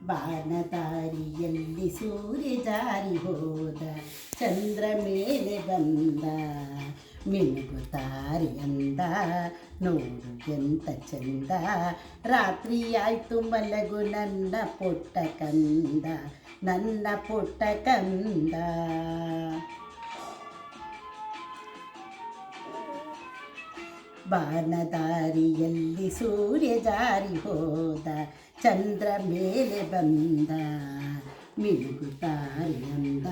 ಬಾನದಾರಿಯಲ್ಲಿ ಸೂರ್ಯ ಜಾರಿ ಹೋದ, ಚಂದ್ರ ಮೇಲೆ ಬಂದ, ಮಿನುಗುತ್ತಾರೆ ಅಂದ, ನೋಡು ಎಂತ ಚಂದ, ರಾತ್ರಿ ಆಯ್ತು ಮಲಗು ನನ್ನ ಪುಟ್ಟ ಕಂದ, ನನ್ನ ಪುಟ್ಟ ಕಂದ. ಬಾನದಾರಿಯಲ್ಲಿ ಸೂರ್ಯ ಜಾರಿ ಹೋದ, ಚಂದ್ರ ಮೇಲೆ ಬಂದ, ಮಿನುಗುತ್ತಾರೆ ಅಂದ,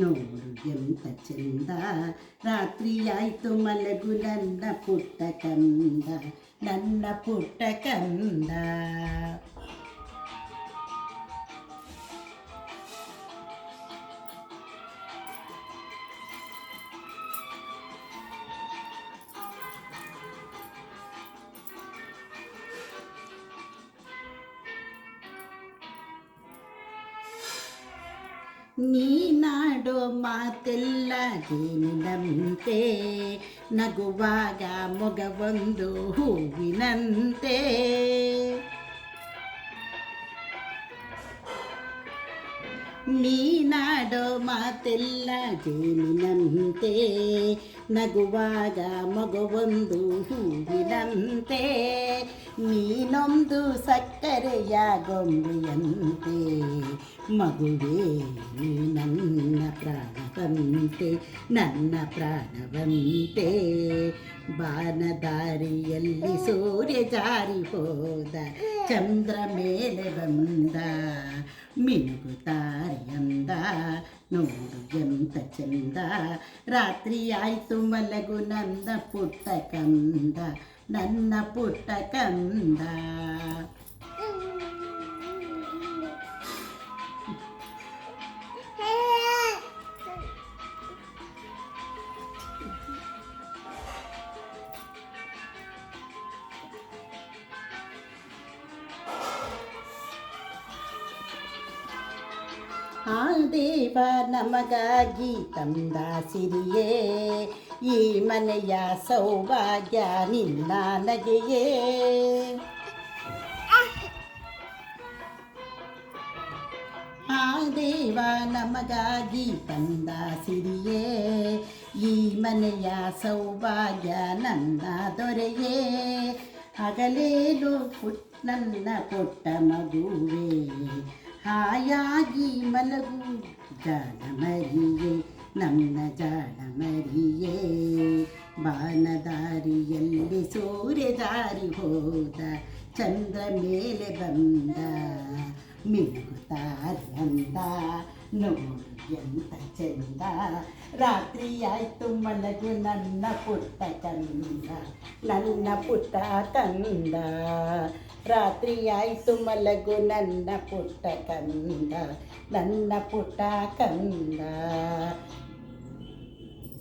ನೋಡು ಎಂತ ಚಂದ, ರಾತ್ರಿಯಾಯ್ತು ಮಲಗು ನನ್ನ ಪುಟ್ಟ ಕಂದ, ನನ್ನ ಪುಟ್ಟ ಕಂದ. ನೀನಾಡೋ ಮಾತೆಲ್ಲ ಜೇನಿನಂತೆ, ನಗುವಾಗ ಮೊಗವೊಂದು ಹೂವಿನಂತೆ, ನೀನಾಡೋ ಮಾತೆಲ್ಲ ಜೇನಿನಂತೆ, ನಗುವಾಗ ಮಗುವೊಂದು ಹೂವಿನಂತೆ, ನೀನೊಂದು ಸಕ್ಕರೆಯ ಗೊಂಬೆಯಂತೆ, ಮಗುವೇ ನೀ ನನ್ನ ಪ್ರಾಣವಂತೆ, ನನ್ನ ಪ್ರಾಣವಂತೆ. ಬಾನದಾರಿಯಲ್ಲಿ ಸೂರ್ಯ ಜಾರಿ ಹೋದ, ಚಂದ್ರ ಮೇಲೆ ಬಂದ, ಮಿನುಗುತ್ತಾರೆ ಅಂದ, ನೋಡು ಎಂತ ಚಂದ, ರಾತ್ರಿ ಆಯ್ತು ಮಲಗು ನನ್ನ ಪುಟ್ಟ ಕಂದ, ನನ್ನ ಪುಟ್ಟ ಕಂದ. ಆ ದೇವ ನಮಗಾಗಿ ತಂದ ಸಿರಿಯೇ, ಈ ಮನೆಯ ಸೌಭಾಗ್ಯ ನಿನ್ನ ನಗೆಯೇ. ಆ ದೇವ ನಮಗಾಗಿ ತಂದ ಸಿರಿಯೇ, ಈ ಮನೆಯ ಸೌಭಾಗ್ಯ ನನ್ನ ದೊರೆಯೇ. ಹಗಲೇನು ನನ್ನ ಪುಟ್ಟ ಮಗುವೇ, ಹಾಯಾಗಿ ಮಲಗು ಜಾಣಮರಿಯೇ, ನನ್ನ ಜಾಣಮರಿಯೇ. ಬಾನದಾರಿಯಲ್ಲಿ ಸೂರ್ಯ ಜಾರಿ ಹೋದ, ಚಂದ್ರ ಮೇಲೆ ಬಂದ, ಮಿನುಗುತ್ತಾರೆ ಅಂದ, ನೋಡು ಎಂತ ಚಂದ, ರಾತ್ರಿ ಆಯ್ತು ಮಲಗು ನನ್ನ ಪುಟ್ಟ ಕಂದ, ನನ್ನ ಪುಟ್ಟ ಕಂದ. ರಾತ್ರಿ ಆಯ್ತು ಮಲಗು ನನ್ನ ಪುಟ್ಟ ಕಂದ, ನನ್ನ ಪುಟ್ಟ ಕಂದ.